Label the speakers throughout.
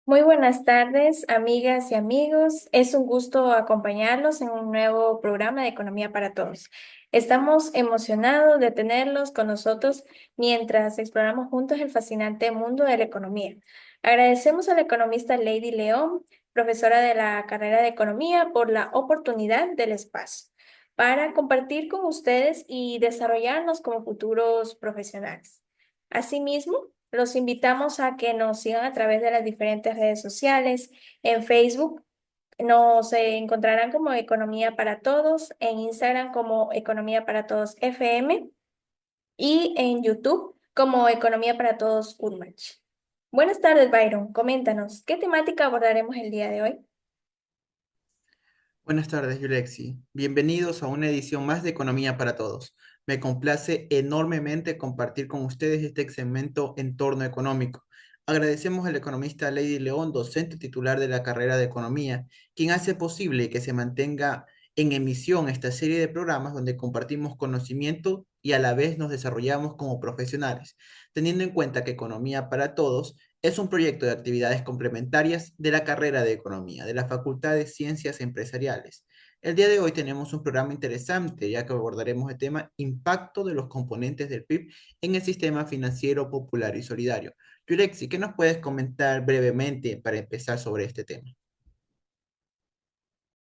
Speaker 1: Muy buenas tardes, amigas y amigos. Es un gusto acompañarlos en un nuevo programa de Economía para Todos. Estamos emocionados de tenerlos con nosotros mientras exploramos juntos el fascinante mundo de la economía. Agradecemos a la economista Lady León, profesora de la carrera de Economía, por la oportunidad del espacio para compartir con ustedes y desarrollarnos como futuros profesionales. Asimismo, los invitamos a que nos sigan a través de las diferentes redes sociales. En Facebook nos encontrarán como Economía para Todos, en Instagram como Economía para Todos FM y en YouTube como Economía para Todos Urmach. Buenas tardes, Byron. Coméntanos, ¿qué temática abordaremos el día de hoy?
Speaker 2: Buenas tardes, Yulexi. Bienvenidos a una edición más de Economía para Todos. Me complace enormemente compartir con ustedes este segmento Entorno Económico. Agradecemos al economista Lady León, docente titular de la carrera de Economía, quien hace posible que se mantenga en emisión esta serie de programas donde compartimos conocimiento y a la vez nos desarrollamos como profesionales, teniendo en cuenta que Economía para Todos es un proyecto de actividades complementarias de la carrera de Economía, de la Facultad de Ciencias Empresariales. El día de hoy tenemos un programa interesante, ya que abordaremos el tema impacto de los componentes del PIB en el sistema financiero popular y solidario. Yurexi, ¿qué nos puedes comentar brevemente para empezar sobre este tema?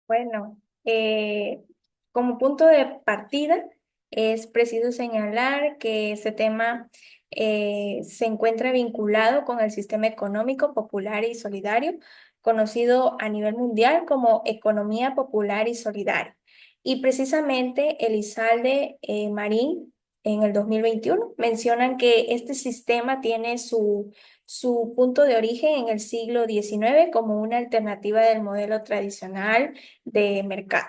Speaker 1: Bueno, como punto de partida, es preciso señalar que este tema se encuentra vinculado con el sistema económico popular y solidario, conocido a nivel mundial como economía popular y solidaria. Y precisamente Elizalde Marín en el 2021 mencionan que este sistema tiene su punto de origen en el siglo XIX como una alternativa del modelo tradicional de mercado.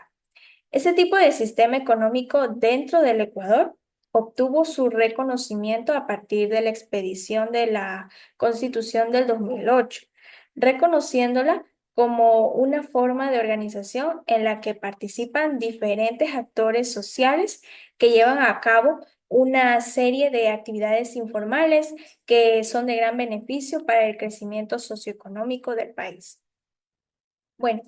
Speaker 1: Este tipo de sistema económico dentro del Ecuador obtuvo su reconocimiento a partir de la expedición de la Constitución del 2008, reconociéndola como una forma de organización en la que participan diferentes actores sociales que llevan a cabo una serie de actividades informales que son de gran beneficio para el crecimiento socioeconómico del país. Bueno,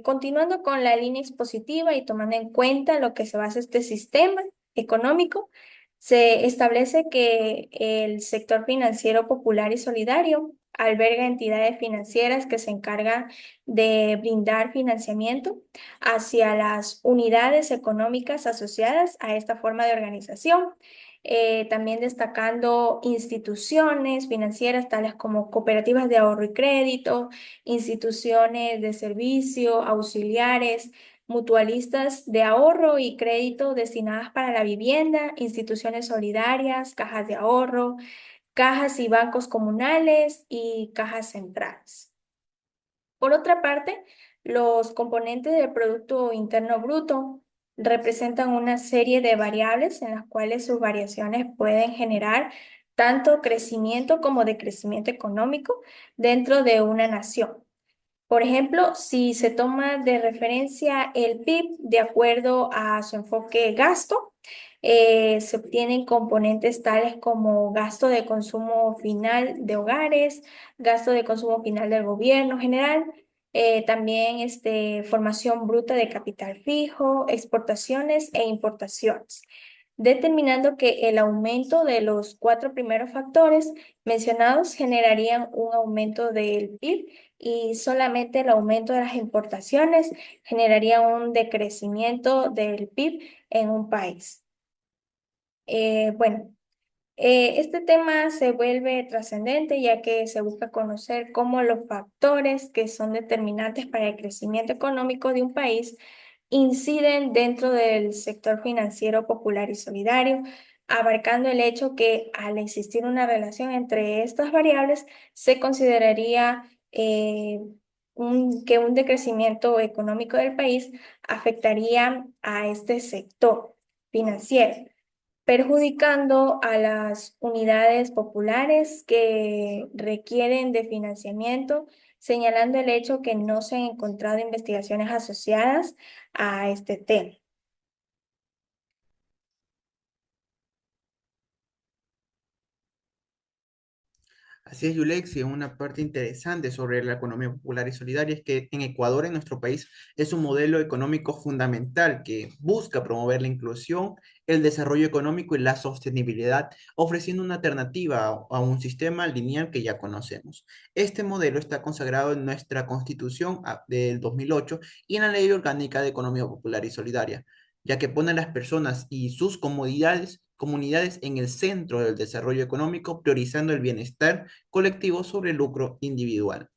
Speaker 1: continuando con la línea expositiva y tomando en cuenta lo que se basa este sistema económico, se establece que el sector financiero popular y solidario alberga entidades financieras que se encargan de brindar financiamiento hacia las unidades económicas asociadas a esta forma de organización. También destacando instituciones financieras tales como cooperativas de ahorro y crédito, instituciones de servicio, auxiliares, mutualistas de ahorro y crédito destinadas para la vivienda, instituciones solidarias, cajas de ahorro, cajas y bancos comunales y cajas centrales. Por otra parte, los componentes del Producto Interno Bruto representan una serie de variables en las cuales sus variaciones pueden generar tanto crecimiento como decrecimiento económico dentro de una nación. Por ejemplo, si se toma de referencia el PIB de acuerdo a su enfoque gasto, se obtienen componentes tales como gasto de consumo final de hogares, gasto de consumo final del gobierno general, también formación bruta de capital fijo, exportaciones e importaciones, determinando que el aumento de los cuatro primeros factores mencionados generarían un aumento del PIB y solamente el aumento de las importaciones generaría un decrecimiento del PIB en un país. Bueno, este tema se vuelve trascendente ya que se busca conocer cómo los factores que son determinantes para el crecimiento económico de un país inciden dentro del sector financiero popular y solidario, abarcando el hecho que al existir una relación entre estas variables, se consideraría que un decrecimiento económico del país afectaría a este sector financiero, perjudicando a las unidades populares que requieren de financiamiento, señalando el hecho que no se han encontrado investigaciones asociadas a este tema.
Speaker 2: Así es, Yulexi, una parte interesante sobre la economía popular y solidaria es que en Ecuador, en nuestro país, es un modelo económico fundamental que busca promover la inclusión, el desarrollo económico y la sostenibilidad, ofreciendo una alternativa a un sistema lineal que ya conocemos. Este modelo está consagrado en nuestra Constitución del 2008 y en la Ley Orgánica de Economía Popular y Solidaria, ya que pone a las personas y sus comunidades en el centro del desarrollo económico, priorizando el bienestar colectivo sobre el lucro individual.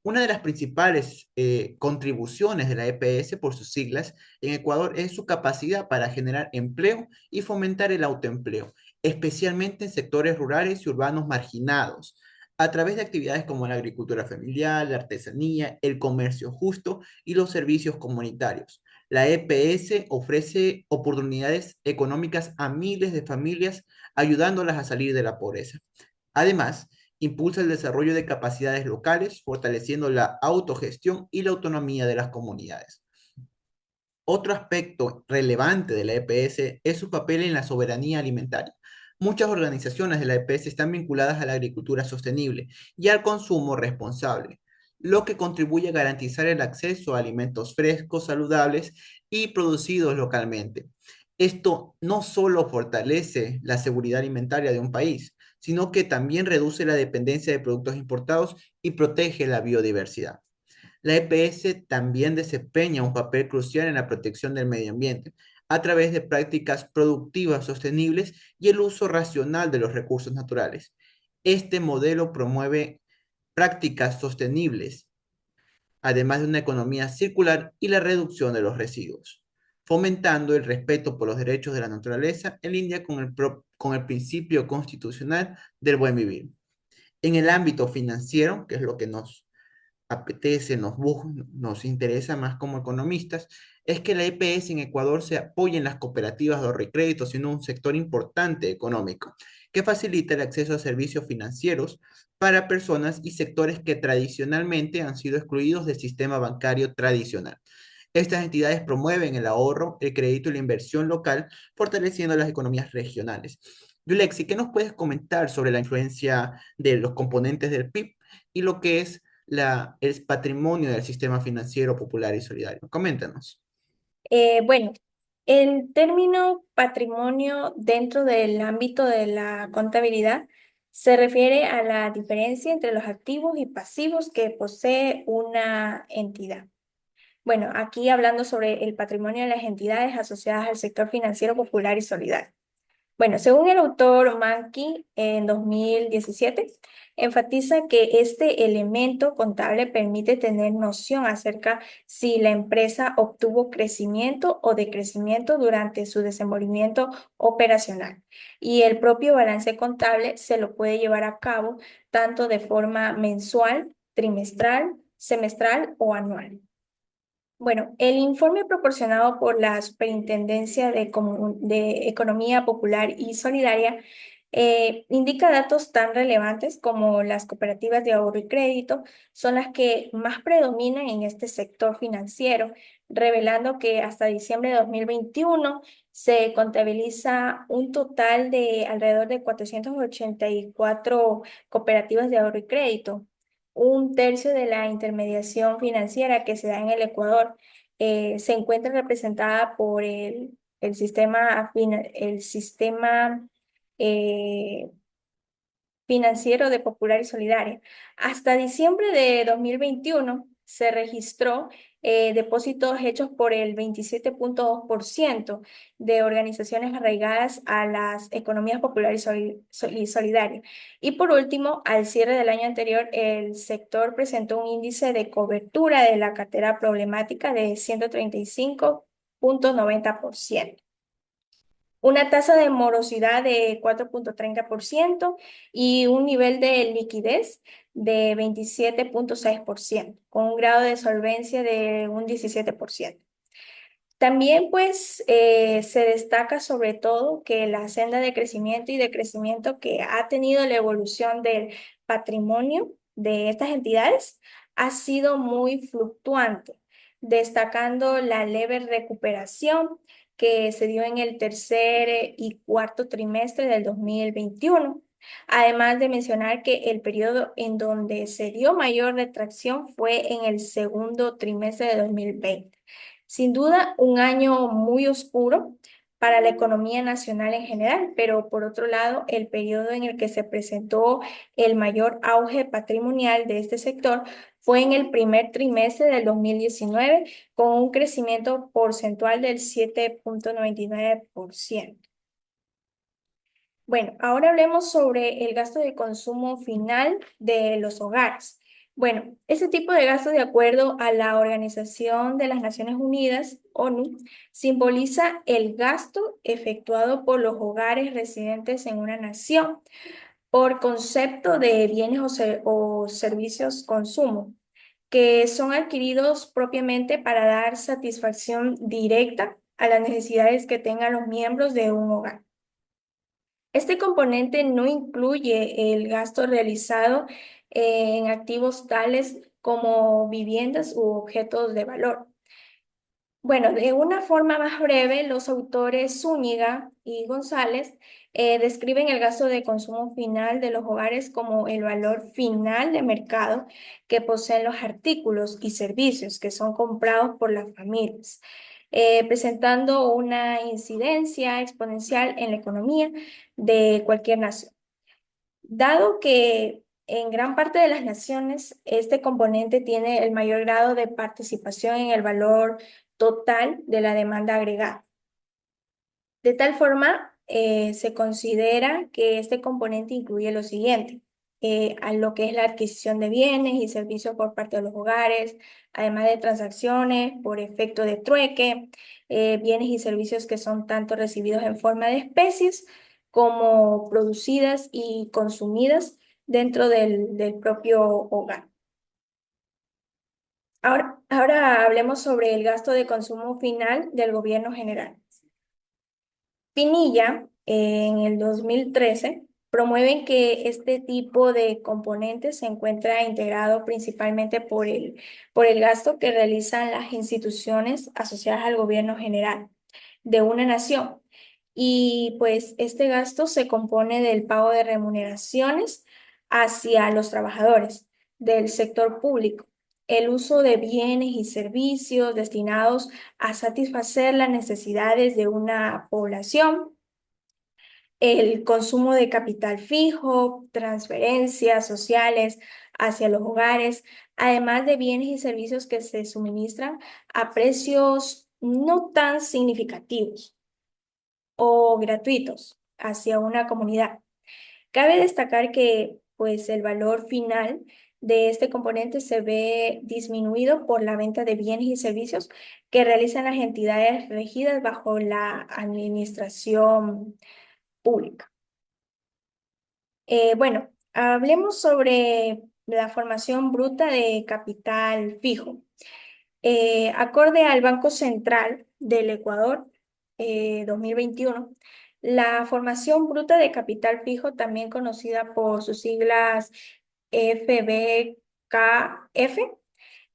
Speaker 2: Una de las principales contribuciones de la EPS, por sus siglas, en Ecuador es su capacidad para generar empleo y fomentar el autoempleo, especialmente en sectores rurales y urbanos marginados, a través de actividades como la agricultura familiar, la artesanía, el comercio justo y los servicios comunitarios. La EPS ofrece oportunidades económicas a miles de familias, ayudándolas a salir de la pobreza. Además, impulsa el desarrollo de capacidades locales, fortaleciendo la autogestión y la autonomía de las comunidades. Otro aspecto relevante de la EPS es su papel en la soberanía alimentaria. Muchas organizaciones de la EPS están vinculadas a la agricultura sostenible y al consumo responsable, lo que contribuye a garantizar el acceso a alimentos frescos, saludables y producidos localmente. Esto no solo fortalece la seguridad alimentaria de un país, sino que también reduce la dependencia de productos importados y protege la biodiversidad. La EPS también desempeña un papel crucial en la protección del medio ambiente a través de prácticas productivas sostenibles y el uso racional de los recursos naturales. Este modelo promueve prácticas sostenibles, además de una economía circular y la reducción de los residuos, fomentando el respeto por los derechos de la naturaleza en línea con el principio constitucional del buen vivir. En el ámbito financiero, que es lo que nos apetece, nos interesa más como economistas, es que la EPS en Ecuador se apoya en las cooperativas de ahorro y crédito, siendo un sector importante económico, que facilita el acceso a servicios financieros para personas y sectores que tradicionalmente han sido excluidos del sistema bancario tradicional. Estas entidades promueven el ahorro, el crédito y la inversión local, fortaleciendo las economías regionales. Yulexi, ¿qué nos puedes comentar sobre la influencia de los componentes del PIB y lo que es el patrimonio del sistema financiero popular y solidario? Coméntanos.
Speaker 1: Bueno, el término patrimonio dentro del ámbito de la contabilidad se refiere a la diferencia entre los activos y pasivos que posee una entidad. Bueno, aquí hablando sobre el patrimonio de las entidades asociadas al sector financiero popular y solidario. Bueno, según el autor Mankey en 2017, enfatiza que este elemento contable permite tener noción acerca si la empresa obtuvo crecimiento o decrecimiento durante su desenvolvimiento operacional. Y el propio balance contable se lo puede llevar a cabo tanto de forma mensual, trimestral, semestral o anual. Bueno, el informe proporcionado por la Superintendencia de Economía Popular y Solidaria indica datos tan relevantes como las cooperativas de ahorro y crédito son las que más predominan en este sector financiero, revelando que hasta diciembre de 2021 se contabiliza un total de alrededor de 484 cooperativas de ahorro y crédito. Un tercio de la intermediación financiera que se da en el Ecuador se encuentra representada por el sistema eh, financiero de Popular y Solidaria. Hasta diciembre de 2021 se registró depósitos hechos por el 27,2% de organizaciones arraigadas a las economías populares y solidarias. Y por último, al cierre del año anterior, el sector presentó un índice de cobertura de la cartera problemática de 135,90%, una tasa de morosidad de 4,30% y un nivel de liquidez de 27,6%, con un grado de solvencia de un 17%. También pues se destaca sobre todo que la senda de crecimiento y decrecimiento que ha tenido la evolución del patrimonio de estas entidades ha sido muy fluctuante, destacando la leve recuperación que se dio en el tercer y cuarto trimestre del 2021. Además de mencionar que el periodo en donde se dio mayor retracción fue en el segundo trimestre de 2020. Sin duda, un año muy oscuro para la economía nacional en general, pero por otro lado, el periodo en el que se presentó el mayor auge patrimonial de este sector fue en el primer trimestre del 2019, con un crecimiento porcentual del 7,99%. Bueno, ahora hablemos sobre el gasto de consumo final de los hogares. Bueno, este tipo de gasto, de acuerdo a la Organización de las Naciones Unidas, ONU, simboliza el gasto efectuado por los hogares residentes en una nación por concepto de bienes o servicios consumo, que son adquiridos propiamente para dar satisfacción directa a las necesidades que tengan los miembros de un hogar. Este componente no incluye el gasto realizado en activos tales como viviendas u objetos de valor. Bueno, de una forma más breve, los autores Zúñiga y González describen el gasto de consumo final de los hogares como el valor final de mercado que poseen los artículos y servicios que son comprados por las familias, presentando una incidencia exponencial en la economía de cualquier nación. Dado que en gran parte de las naciones este componente tiene el mayor grado de participación en el valor total de la demanda agregada. De tal forma, se considera que este componente incluye lo siguiente, a lo que es la adquisición de bienes y servicios por parte de los hogares, además de transacciones por efecto de trueque, bienes y servicios que son tanto recibidos en forma de especies como producidas y consumidas dentro del propio hogar. Ahora hablemos sobre el gasto de consumo final del gobierno general. Pinilla, en el 2013, promueven que este tipo de componentes se encuentra integrado principalmente por el gasto que realizan las instituciones asociadas al gobierno general de una nación. Y pues este gasto se compone del pago de remuneraciones hacia los trabajadores del sector público, el uso de bienes y servicios destinados a satisfacer las necesidades de una población, el consumo de capital fijo, transferencias sociales hacia los hogares, además de bienes y servicios que se suministran a precios no tan significativos o gratuitos hacia una comunidad. Cabe destacar que pues el valor final de este componente se ve disminuido por la venta de bienes y servicios que realizan las entidades regidas bajo la administración pública. Bueno, hablemos sobre la formación bruta de capital fijo. Acorde al Banco Central del Ecuador 2021, la formación bruta de capital fijo, también conocida por sus siglas FBKF,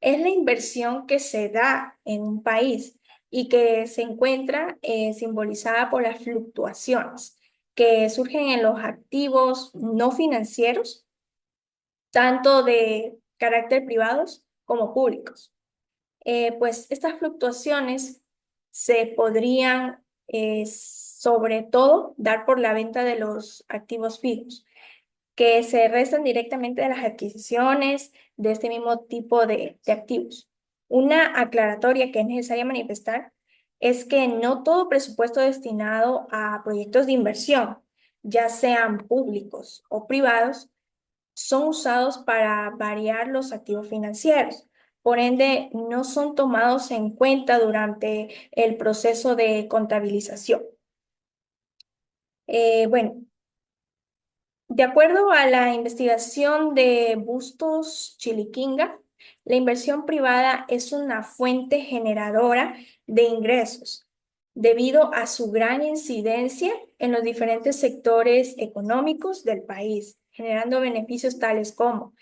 Speaker 1: es la inversión que se da en un país y que se encuentra simbolizada por las fluctuaciones que surgen en los activos no financieros, tanto de carácter privados como públicos. Pues estas fluctuaciones se podrían sobre todo dar por la venta de los activos fijos, que se restan directamente de las adquisiciones de este mismo tipo de activos. Una aclaratoria que es necesaria manifestar es que no todo presupuesto destinado a proyectos de inversión, ya sean públicos o privados, son usados para variar los activos financieros. Por ende, no son tomados en cuenta durante el proceso de contabilización. Bueno, de acuerdo a la investigación de Bustos Chiliquinga, la inversión privada es una fuente generadora de ingresos debido a su gran incidencia en los diferentes sectores económicos del país, generando beneficios tales como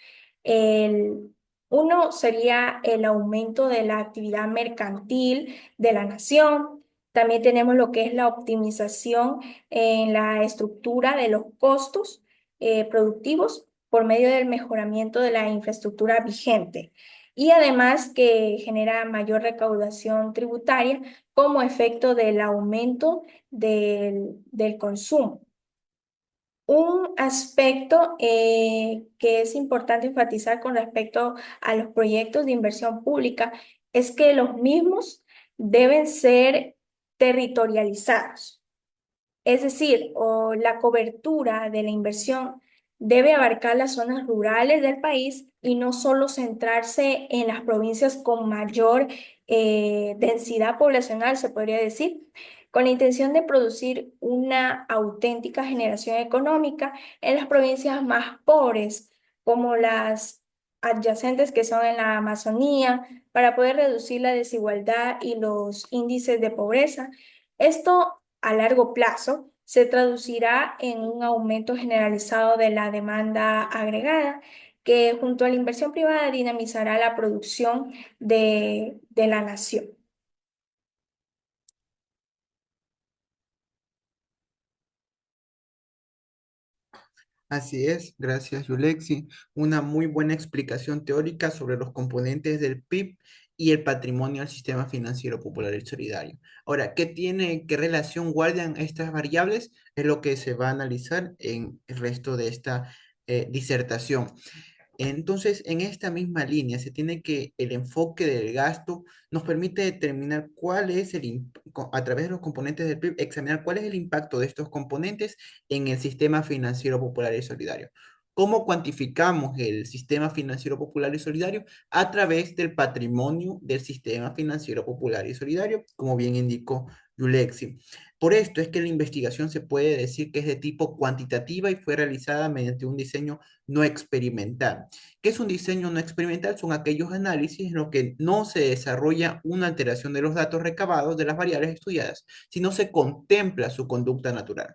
Speaker 1: el uno sería el aumento de la actividad mercantil de la nación. También tenemos lo que es la optimización en la estructura de los costos productivos por medio del mejoramiento de la infraestructura vigente y además que genera mayor recaudación tributaria como efecto del aumento del consumo. Un aspecto que es importante enfatizar con respecto a los proyectos de inversión pública es que los mismos deben ser territorializados. Es decir, la cobertura de la inversión debe abarcar las zonas rurales del país y no solo centrarse en las provincias con mayor densidad poblacional, se podría decir, con la intención de producir una auténtica generación económica en las provincias más pobres, como las adyacentes que son en la Amazonía, para poder reducir la desigualdad y los índices de pobreza. Esto a largo plazo se traducirá en un aumento generalizado de la demanda agregada, que junto a la inversión privada dinamizará la producción de la nación.
Speaker 2: Así es, gracias Yulexi. Una muy buena explicación teórica sobre los componentes del PIB y el patrimonio del sistema financiero popular y solidario. Ahora, ¿qué relación guardan estas variables? Es lo que se va a analizar en el resto de esta disertación. Entonces, en esta misma línea, se tiene que el enfoque del gasto nos permite determinar cuál es a través de los componentes del PIB, examinar cuál es el impacto de estos componentes en el sistema financiero popular y solidario. ¿Cómo cuantificamos el sistema financiero popular y solidario? A través del patrimonio del sistema financiero popular y solidario, como bien indicó Yulexi. Por esto es que la investigación se puede decir que es de tipo cuantitativa y fue realizada mediante un diseño no experimental. ¿Qué es un diseño no experimental? Son aquellos análisis en los que no se desarrolla una alteración de los datos recabados de las variables estudiadas, sino se contempla su conducta natural.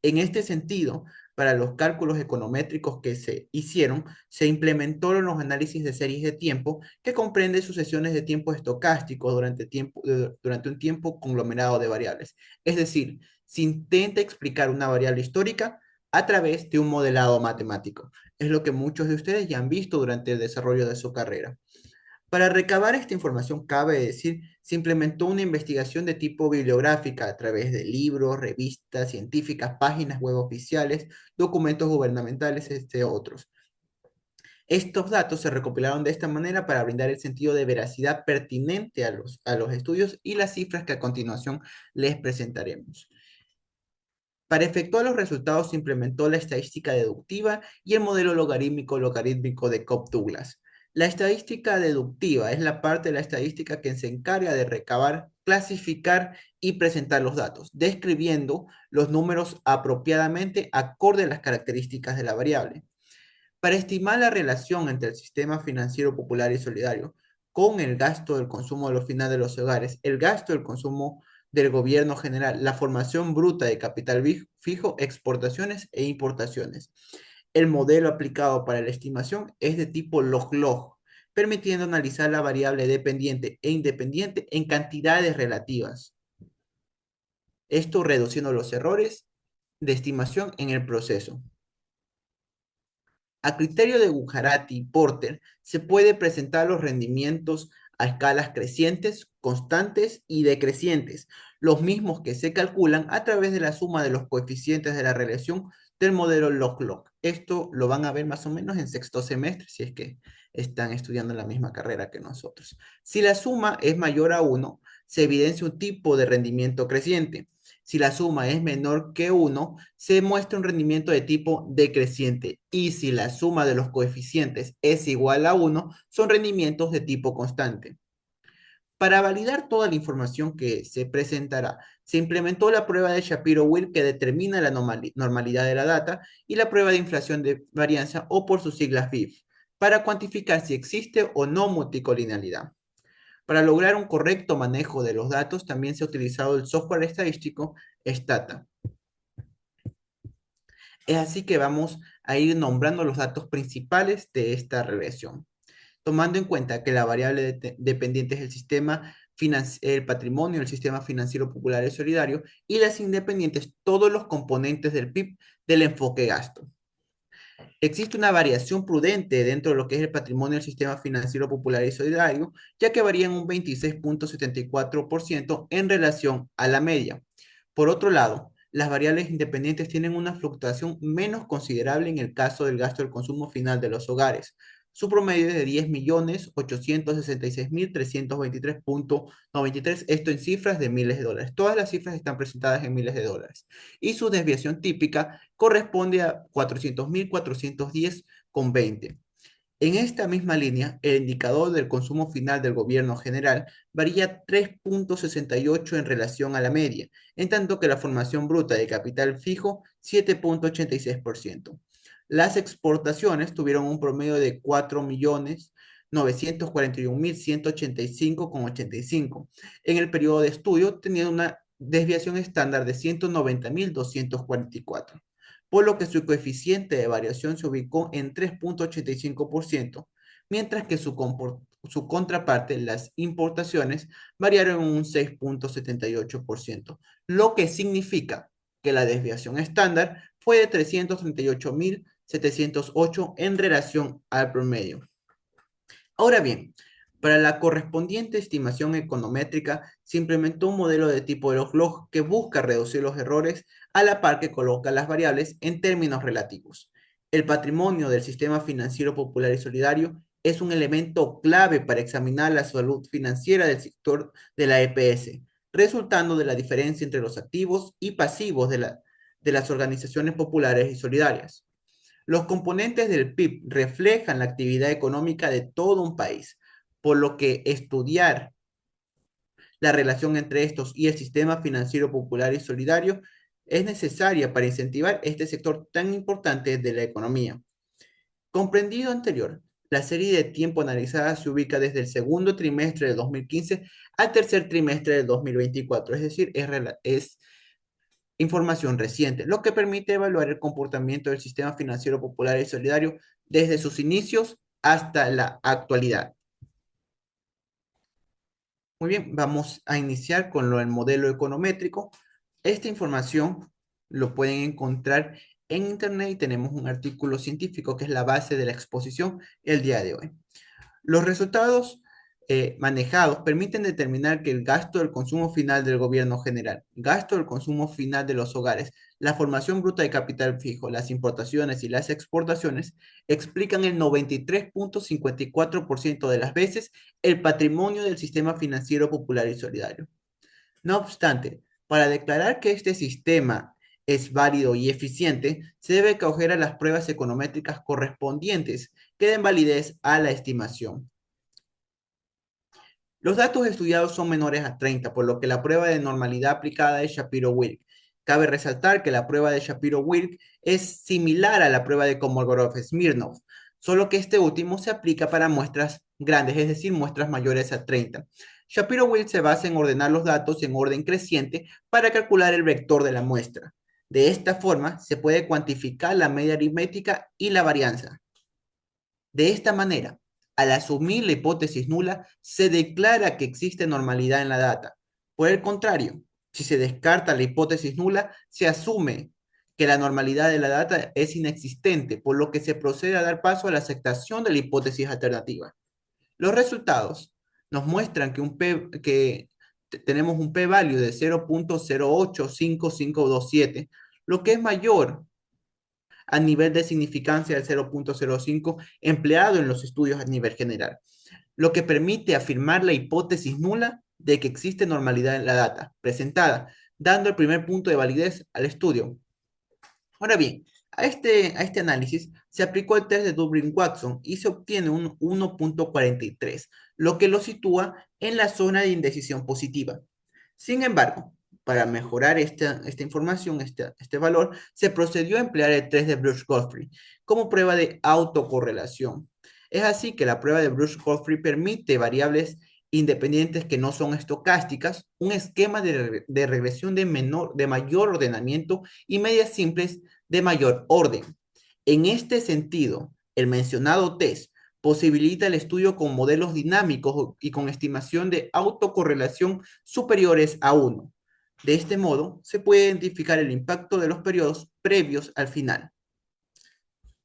Speaker 2: En este sentido, para los cálculos econométricos que se hicieron, se implementó los análisis de series de tiempo que comprende sucesiones de tiempo estocásticos durante un tiempo conglomerado de variables. Es decir, se intenta explicar una variable histórica a través de un modelado matemático. Es lo que muchos de ustedes ya han visto durante el desarrollo de su carrera. Para recabar esta información, cabe decir, se implementó una investigación de tipo bibliográfica a través de libros, revistas científicas, páginas web oficiales, documentos gubernamentales, entre otros. Estos datos se recopilaron de esta manera para brindar el sentido de veracidad pertinente a los estudios y las cifras que a continuación les presentaremos. Para efectuar los resultados se implementó la estadística deductiva y el modelo logarítmico de Cobb-Douglas. La estadística deductiva es la parte de la estadística que se encarga de recabar, clasificar y presentar los datos, describiendo los números apropiadamente acorde a las características de la variable. Para estimar la relación entre el sistema financiero popular y solidario con el gasto del consumo de los finales de los hogares, el gasto del consumo del gobierno general, la formación bruta de capital fijo, exportaciones e importaciones. El modelo aplicado para la estimación es de tipo log-log, permitiendo analizar la variable dependiente e independiente en cantidades relativas. Esto reduciendo los errores de estimación en el proceso. A criterio de Bujarati y Porter, se puede presentar los rendimientos a escalas crecientes, constantes y decrecientes, los mismos que se calculan a través de la suma de los coeficientes de la relación del modelo log-log. Esto lo van a ver más o menos en sexto semestre, si es que están estudiando la misma carrera que nosotros. Si la suma es mayor a 1, se evidencia un tipo de rendimiento creciente. Si la suma es menor que 1, se muestra un rendimiento de tipo decreciente. Y si la suma de los coeficientes es igual a 1, son rendimientos de tipo constante. Para validar toda la información que se presentará, se implementó la prueba de Shapiro-Wilk que determina la normalidad de la data y la prueba de inflación de varianza o por sus siglas BIF, para cuantificar si existe o no multicolinialidad. Para lograr un correcto manejo de los datos, también se ha utilizado el software estadístico Stata. Es así que vamos a ir nombrando los datos principales de esta regresión, tomando en cuenta que la variable dependiente es el el patrimonio, el sistema financiero popular y solidario, y las independientes, todos los componentes del PIB del enfoque gasto. Existe una variación prudente dentro de lo que es el patrimonio del sistema financiero popular y solidario, ya que varía en un 26,74% en relación a la media. Por otro lado, las variables independientes tienen una fluctuación menos considerable en el caso del gasto del consumo final de los hogares. Su promedio es de 10.866.323.93, esto en cifras de miles de dólares. Todas las cifras están presentadas en miles de dólares. Y su desviación típica corresponde a 400.410,20. En esta misma línea, el indicador del consumo final del gobierno general varía 3,68 en relación a la media, en tanto que la formación bruta de capital fijo 7,86%. Las exportaciones tuvieron un promedio de 4.941.185,85 en el periodo de estudio, teniendo una desviación estándar de 190.244, por lo que su coeficiente de variación se ubicó en 3,85%, mientras que su contraparte, las importaciones, variaron en un 6,78%, lo que significa que la desviación estándar fue de 338.708 en relación al promedio. Ahora bien, para la correspondiente estimación econométrica, se implementó un modelo de tipo de log que busca reducir los errores a la par que coloca las variables en términos relativos. El patrimonio del sistema financiero popular y solidario es un elemento clave para examinar la salud financiera del sector de la EPS, resultando de la diferencia entre los activos y pasivos de las organizaciones populares y solidarias. Los componentes del PIB reflejan la actividad económica de todo un país, por lo que estudiar la relación entre estos y el sistema financiero popular y solidario es necesaria para incentivar este sector tan importante de la economía. Comprendido anterior, la serie de tiempo analizada se ubica desde el segundo trimestre de 2015 al tercer trimestre de 2024, es decir, es información reciente, lo que permite evaluar el comportamiento del sistema financiero popular y solidario desde sus inicios hasta la actualidad. Muy bien, vamos a iniciar con el modelo econométrico. Esta información lo pueden encontrar en internet y tenemos un artículo científico que es la base de la exposición el día de hoy. Los resultados manejados permiten determinar que el gasto del consumo final del gobierno general, gasto del consumo final de los hogares, la formación bruta de capital fijo, las importaciones y las exportaciones explican el 93,54% de las veces el patrimonio del sistema financiero popular y solidario. No obstante, para declarar que este sistema es válido y eficiente, se debe acoger a las pruebas econométricas correspondientes que den validez a la estimación. Los datos estudiados son menores a 30, por lo que la prueba de normalidad aplicada es Shapiro-Wilk. Cabe resaltar que la prueba de Shapiro-Wilk es similar a la prueba de Kolmogorov-Smirnov, solo que este último se aplica para muestras grandes, es decir, muestras mayores a 30. Shapiro-Wilk se basa en ordenar los datos en orden creciente para calcular el vector de la muestra. De esta forma, se puede cuantificar la media aritmética y la varianza. De esta manera, al asumir la hipótesis nula, se declara que existe normalidad en la data. Por el contrario, si se descarta la hipótesis nula, se asume que la normalidad de la data es inexistente, por lo que se procede a dar paso a la aceptación de la hipótesis alternativa. Los resultados nos muestran que tenemos un p-value de 0,085527, lo que es mayor a nivel de significancia del 0,05 empleado en los estudios a nivel general, lo que permite afirmar la hipótesis nula de que existe normalidad en la data presentada, dando el primer punto de validez al estudio. Ahora bien, a este análisis se aplicó el test de Dublin-Watson y se obtiene un 1,43, lo que lo sitúa en la zona de indecisión positiva. Sin embargo, para mejorar esta información, este valor, se procedió a emplear el test de Bruce-Godfrey como prueba de autocorrelación. Es así que la prueba de Bruce-Godfrey permite variables independientes que no son estocásticas, un esquema de regresión de mayor ordenamiento y medias simples de mayor orden. En este sentido, el mencionado test posibilita el estudio con modelos dinámicos y con estimación de autocorrelación superiores a 1. De este modo, se puede identificar el impacto de los periodos previos al final.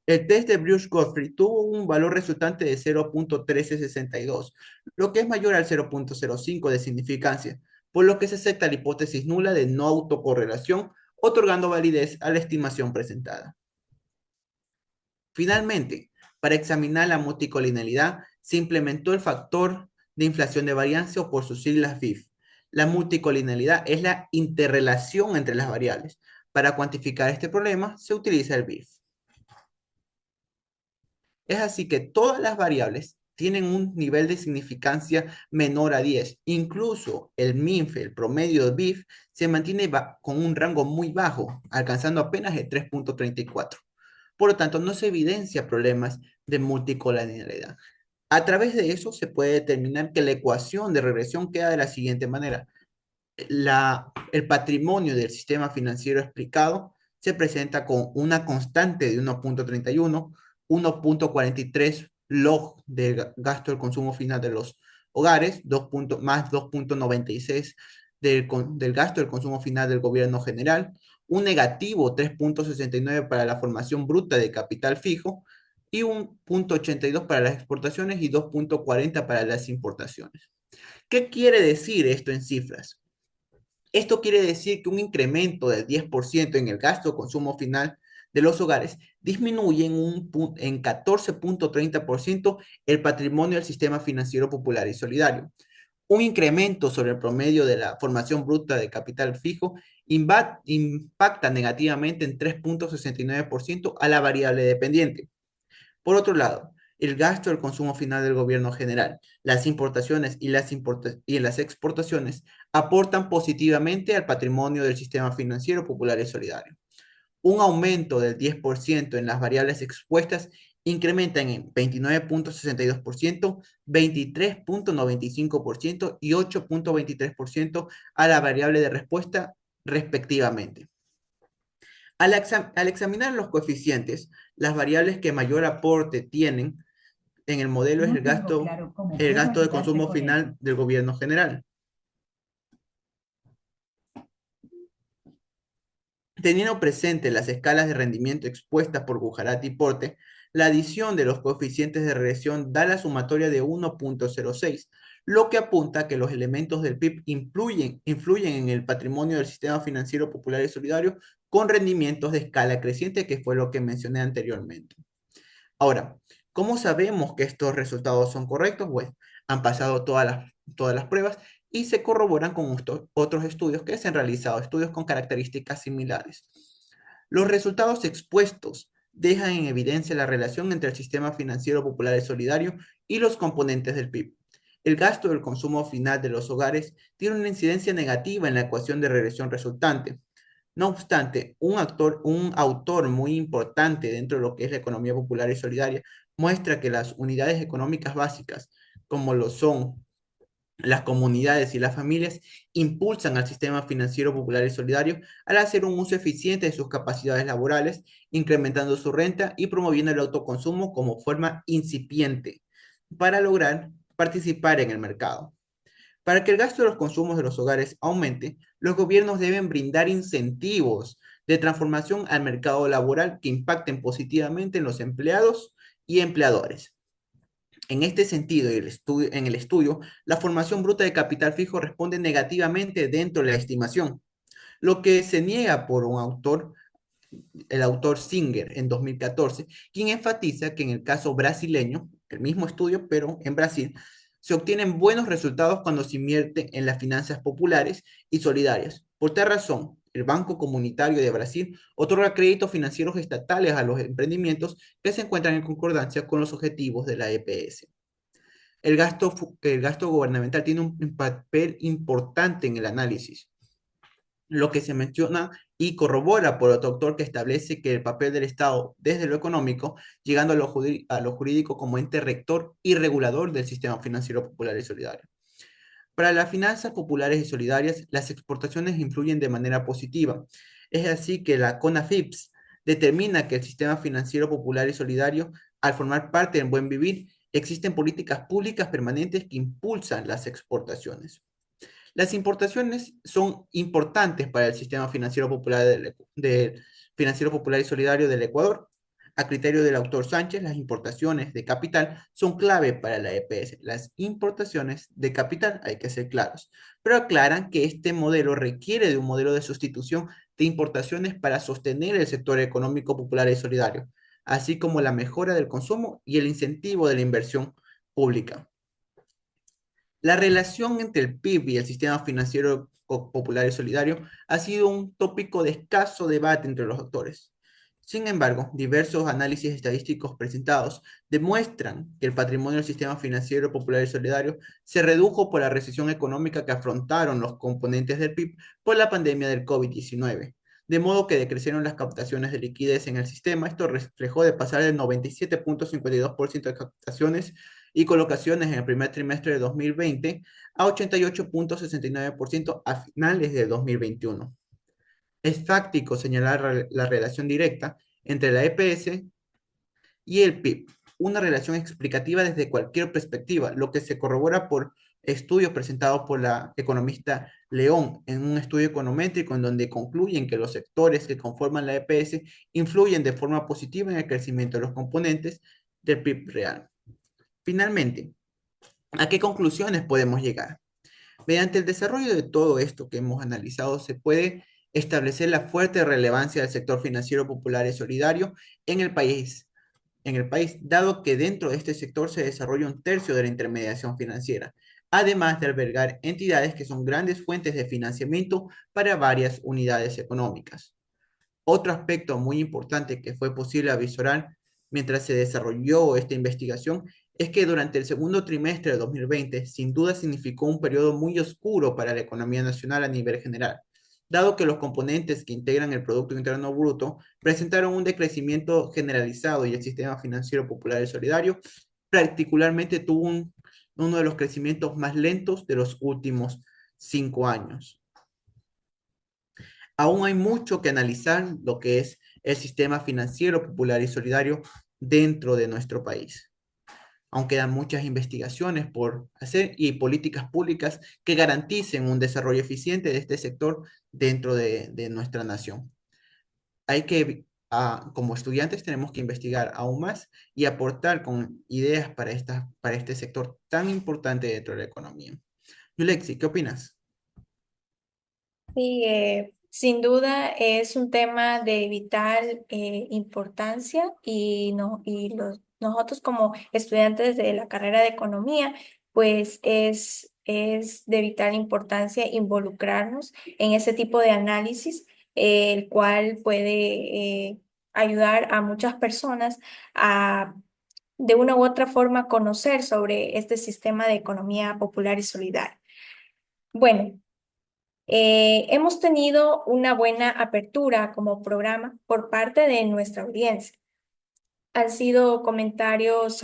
Speaker 2: El test de Bruce-Godfrey tuvo un valor resultante de 0.1362, lo que es mayor al 0.05 de significancia, por lo que se acepta la hipótesis nula de no autocorrelación, otorgando validez a la estimación presentada. Finalmente, para examinar la multicolinialidad, se implementó el factor de inflación de varianza o por sus siglas BIF. La multicolinialidad es la interrelación entre las variables. Para cuantificar este problema, se utiliza el BIF. Es así que todas las variables tienen un nivel de significancia menor a 10. Incluso el MINF, el promedio de BIF, se mantiene con un rango muy bajo, alcanzando apenas el 3.34. Por lo tanto, no se evidencia problemas de multicolonialidad. A través de eso se puede determinar que la ecuación de regresión queda de la siguiente manera. El patrimonio del sistema financiero explicado se presenta con una constante de 1.31, 1.43 log del gasto del consumo final de los hogares, más 2.96 del gasto del consumo final del gobierno general, un negativo 3.69 para la formación bruta de capital fijo y un 0.82 para las exportaciones y 2.40 para las importaciones. ¿Qué quiere decir esto en cifras? Esto quiere decir que un incremento del 10% en el gasto de consumo final de los hogares disminuye en 14.30% el patrimonio del sistema financiero popular y solidario. Un incremento sobre el promedio de la formación bruta de capital fijo impacta negativamente en 3.69% a la variable dependiente. Por otro lado, el gasto del consumo final del gobierno general, las importaciones y las exportaciones aportan positivamente al patrimonio del sistema financiero popular y solidario. Un aumento del 10% en las variables expuestas incrementan en 29.62%, 23.95% y 8.23% a la variable de respuesta respectivamente. Al examinar los coeficientes, las variables que mayor aporte tienen en el modelo es
Speaker 3: No tengo claro cómo
Speaker 2: el
Speaker 3: puedo
Speaker 2: gasto de
Speaker 3: ayudarte
Speaker 2: consumo
Speaker 3: con eso.
Speaker 2: final del gobierno general. Teniendo presente las escalas de rendimiento expuestas por Bujarati y Porte, la adición de los coeficientes de regresión da la sumatoria de 1.06, lo que apunta a que los elementos del PIB influyen en el patrimonio del sistema financiero popular y solidario con rendimientos de escala creciente, que fue lo que mencioné anteriormente. Ahora, ¿cómo sabemos que estos resultados son correctos? Bueno, han pasado todas las pruebas y se corroboran con otros estudios que se han realizado, estudios con características similares. Los resultados expuestos dejan en evidencia la relación entre el sistema financiero popular y solidario y los componentes del PIB. El gasto del consumo final de los hogares tiene una incidencia negativa en la ecuación de regresión resultante. No obstante, un autor muy importante dentro de lo que es la economía popular y solidaria muestra que las unidades económicas básicas, como lo son las comunidades y las familias, impulsan al sistema financiero popular y solidario al hacer un uso eficiente de sus capacidades laborales, incrementando su renta y promoviendo el autoconsumo como forma incipiente para lograr participar en el mercado. Para que el gasto de los consumos de los hogares aumente, los gobiernos deben brindar incentivos de transformación al mercado laboral que impacten positivamente en los empleados y empleadores. En este sentido, en el estudio, la formación bruta de capital fijo responde negativamente dentro de la estimación, lo que se niega por un autor, el autor Singer, en 2014, quien enfatiza que en el caso brasileño, el mismo estudio, pero en Brasil, se obtienen buenos resultados cuando se invierte en las finanzas populares y solidarias. Por tal razón, el Banco Comunitario de Brasil otorga créditos financieros estatales a los emprendimientos que se encuentran en concordancia con los objetivos de la EPS. El gasto gubernamental tiene un papel importante en el análisis, lo que se menciona y corrobora por otro autor que establece que el papel del Estado desde lo económico, llegando a lo jurídico como ente rector y regulador del sistema financiero popular y solidario. Para las finanzas populares y solidarias, las exportaciones influyen de manera positiva. Es así que la CONAFIPS determina que el sistema financiero popular y solidario, al formar parte del buen vivir, existen políticas públicas permanentes que impulsan las exportaciones. Las importaciones son importantes para el sistema financiero popular, financiero popular y solidario del Ecuador. A criterio del autor Sánchez, las importaciones de capital son clave para la EPS. Las importaciones de capital, hay que ser claros, pero aclaran que este modelo requiere de un modelo de sustitución de importaciones para sostener el sector económico popular y solidario, así como la mejora del consumo y el incentivo de la inversión pública. La relación entre el PIB y el sistema financiero popular y solidario ha sido un tópico de escaso debate entre los autores. Sin embargo, diversos análisis estadísticos presentados demuestran que el patrimonio del sistema financiero popular y solidario se redujo por la recesión económica que afrontaron los componentes del PIB por la pandemia del COVID-19, de modo que decrecieron las captaciones de liquidez en el sistema. Esto reflejó de pasar del 97.52% de captaciones y colocaciones en el primer trimestre de 2020 a 88.69% a finales de 2021. Es fáctico señalar la relación directa entre la EPS y el PIB, una relación explicativa desde cualquier perspectiva, lo que se corrobora por estudios presentados por la economista León en un estudio econométrico en donde concluyen que los sectores que conforman la EPS influyen de forma positiva en el crecimiento de los componentes del PIB real. Finalmente, ¿a qué conclusiones podemos llegar? Mediante el desarrollo de todo esto que hemos analizado, se puede establecer la fuerte relevancia del sector financiero popular y solidario en el país, dado que dentro de este sector se desarrolla un tercio de la intermediación financiera, además de albergar entidades que son grandes fuentes de financiamiento para varias unidades económicas. Otro aspecto muy importante que fue posible avisorar mientras se desarrolló esta investigación es que durante el segundo trimestre de 2020, sin duda significó un periodo muy oscuro para la economía nacional a nivel general, dado que los componentes que integran el Producto Interno Bruto presentaron un decrecimiento generalizado y el sistema financiero popular y solidario particularmente tuvo uno de los crecimientos más lentos de los últimos 5 años. Aún hay mucho que analizar lo que es el sistema financiero popular y solidario dentro de nuestro país. Aún quedan muchas investigaciones por hacer y políticas públicas que garanticen un desarrollo eficiente de este sector dentro de nuestra nación. Hay que, como estudiantes, tenemos que investigar aún más y aportar con ideas para este sector tan importante dentro de la economía. Yulexi, ¿qué opinas?
Speaker 1: Sí, sin duda es un tema de vital importancia y, no, y nosotros como estudiantes de la carrera de economía, pues es de vital importancia involucrarnos en ese tipo de análisis, el cual puede ayudar a muchas personas a de una u otra forma conocer sobre este sistema de economía popular y solidaria. Bueno. Hemos tenido una buena apertura como programa por parte de nuestra audiencia. Han sido comentarios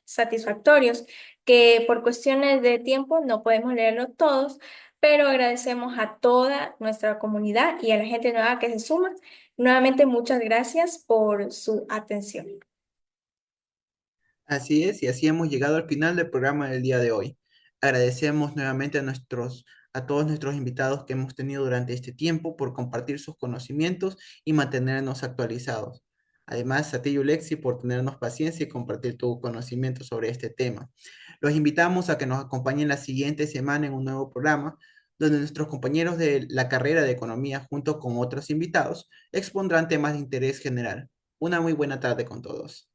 Speaker 1: satisfactorios que por cuestiones de tiempo no podemos leerlos todos, pero agradecemos a toda nuestra comunidad y a la gente nueva que se suma. Nuevamente, muchas gracias por su atención.
Speaker 2: Así es, y así hemos llegado al final del programa del día de hoy. Agradecemos nuevamente a todos nuestros invitados que hemos tenido durante este tiempo por compartir sus conocimientos y mantenernos actualizados. Además, a ti, Yulexi, por tenernos paciencia y compartir tu conocimiento sobre este tema. Los invitamos a que nos acompañen la siguiente semana en un nuevo programa, donde nuestros compañeros de la carrera de economía, junto con otros invitados, expondrán temas de interés general. Una muy buena tarde con todos.